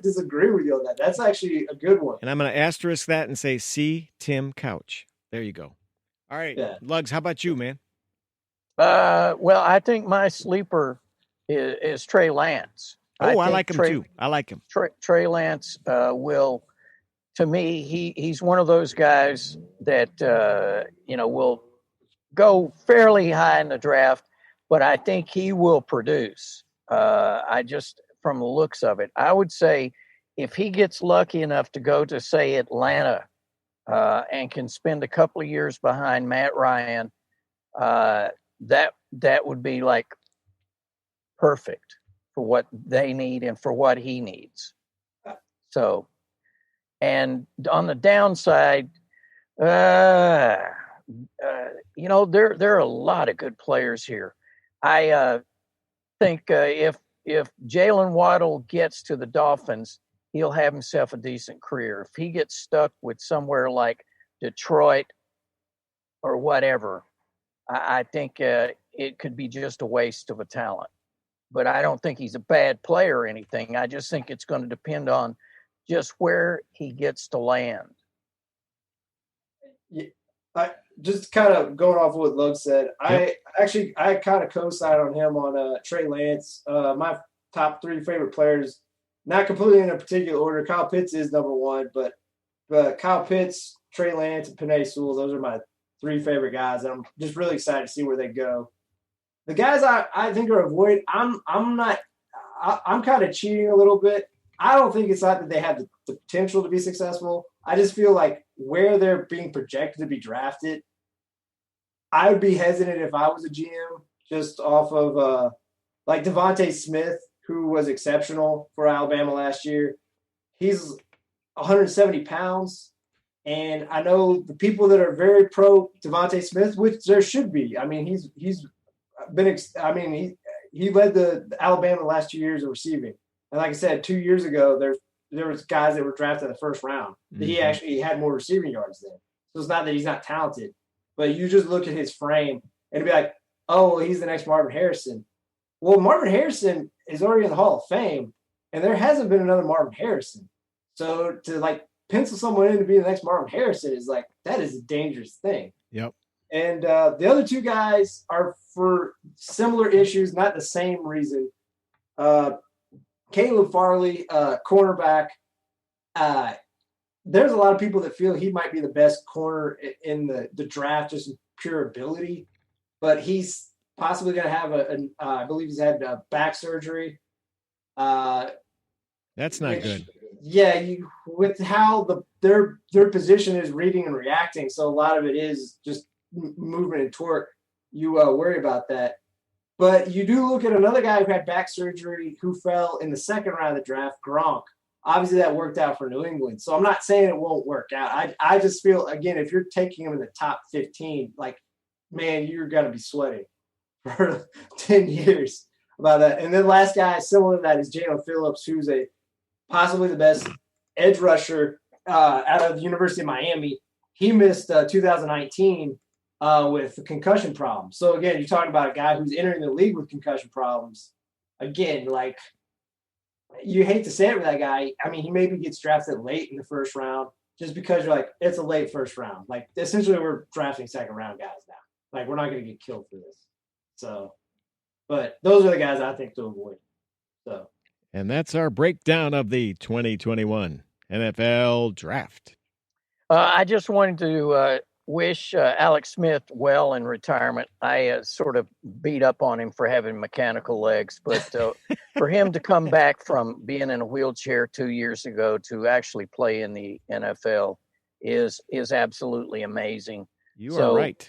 disagree with you on that. That's actually a good one. And I'm going to asterisk that and say, see Tim Couch. There you go. All right. Yeah. Lugs, how about you, man? Well, I think my sleeper is Trey Lance. Oh, I like him too. I like him. Trey Lance will, to me, he's one of those guys that will go fairly high in the draft, but I think he will produce. I just, from the looks of it, I would say if he gets lucky enough to go to, say, Atlanta and can spend a couple of years behind Matt Ryan, that would be like perfect for what they need and for what he needs. So, and on the downside, there are a lot of good players here. I think if Jalen Waddle gets to the Dolphins, he'll have himself a decent career. If he gets stuck with somewhere like Detroit or whatever, I think it could be just a waste of a talent. But I don't think he's a bad player or anything. I just think it's going to depend on just where he gets to land. Yeah, I just kind of going off what Lug said. Yep. I kind of co-signed on him on Trey Lance. My top three favorite players, not completely in a particular order. Kyle Pitts is number one, but Kyle Pitts, Trey Lance, and Penei Sewell, those are my three favorite guys. And I'm just really excited to see where they go. The guys I think are avoided. I'm kind of cheating a little bit. I don't think it's not that they have the potential to be successful. I just feel like where they're being projected to be drafted, I would be hesitant if I was a GM just off of like Devante Smith, who was exceptional for Alabama last year. He's 170 pounds. And I know the people that are very pro Devante Smith, which there should be. I mean, he's been he led the Alabama the last 2 years of receiving. And like I said, 2 years ago, there was guys that were drafted in the first round that he actually had more receiving yards than. So it's not that he's not talented, but you just look at his frame and be like, oh, he's the next Marvin Harrison. Well, Marvin Harrison is already in the Hall of Fame, and there hasn't been another Marvin Harrison. So to like pencil someone in to be the next Marvin Harrison is like, that is a dangerous thing. Yep. And the other two guys are for similar issues, not the same reason. Caleb Farley, cornerback. There's a lot of people that feel he might be the best corner in the draft, just in pure ability. But he's possibly going to have I believe he's had back surgery. That's not good. Yeah, with how their position is reading and reacting, so a lot of it is just movement and torque. You worry about that. But you do look at another guy who had back surgery who fell in the second round of the draft, Gronk. Obviously, that worked out for New England. So I'm not saying it won't work out. I just feel, again, if you're taking him in the top 15, like, man, you're going to be sweating for 10 years about that. And then last guy similar to that is Jalen Phillips, who's possibly the best edge rusher out of the University of Miami. He missed 2019 with concussion problems. So, again, you're talking about a guy who's entering the league with concussion problems. Again, like, you hate to say it with that guy. I mean, he maybe gets drafted late in the first round just because you're like, it's a late first round. Like, essentially, we're drafting second-round guys now. Like, we're not going to get killed for this. So, but those are the guys I think to avoid. So. And that's our breakdown of the 2021 NFL Draft. I just wanted to wish Alex Smith well in retirement. I sort of beat up on him for having mechanical legs, but for him to come back from being in a wheelchair 2 years ago to actually play in the NFL is absolutely amazing. You are right.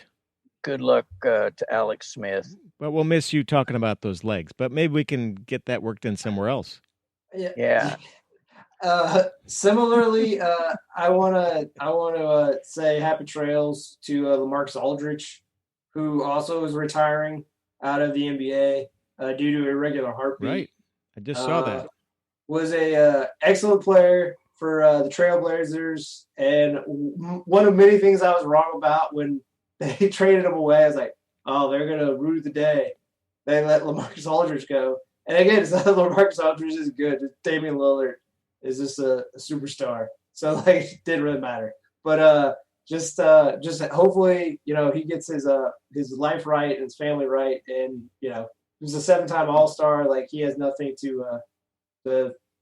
Good luck to Alex Smith. But we'll miss you talking about those legs. But maybe we can get that worked in somewhere else. Yeah. Similarly, I want to say happy trails to LaMarcus Aldridge, who also is retiring out of the NBA due to irregular heartbeat. Right, I just saw that. Was a excellent player for the Trailblazers, and one of many things I was wrong about when they traded him away. I was like, oh, they're gonna rue the day they let LaMarcus Aldridge go. And again, it's not LaMarcus Aldridge is good. It's Damian Lillard is this a superstar? So like, it didn't really matter. But just hopefully, he gets his life right and his family right, and he's a 7-time All-Star. Like, he has nothing to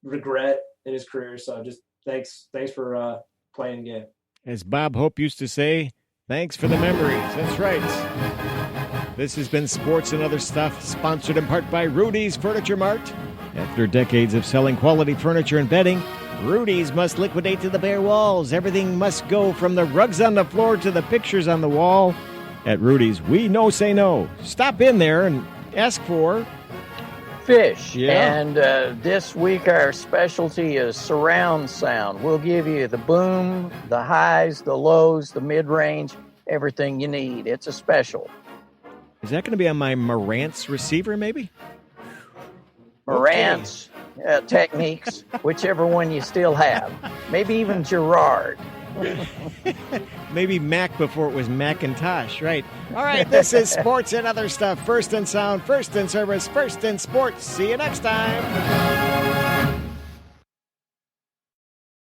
regret in his career. So just thanks for playing the game. As Bob Hope used to say, thanks for the memories. That's right. This has been Sports and Other Stuff, sponsored in part by Rudy's Furniture Mart. After decades of selling quality furniture and bedding, Rudy's must liquidate to the bare walls. Everything must go from the rugs on the floor to the pictures on the wall. At Rudy's, we no say no. Stop in there and ask for fish. Yeah. And this week our specialty is surround sound. We'll give you the boom, the highs, the lows, the mid-range, everything you need. It's a special. Is that going to be on my Marantz receiver, maybe? Marantz techniques, whichever one you still have. Maybe even Gerard. Maybe Mac before it was Macintosh, right? All right, this is Sports and Other Stuff. First in sound, first in service, first in sports. See you next time.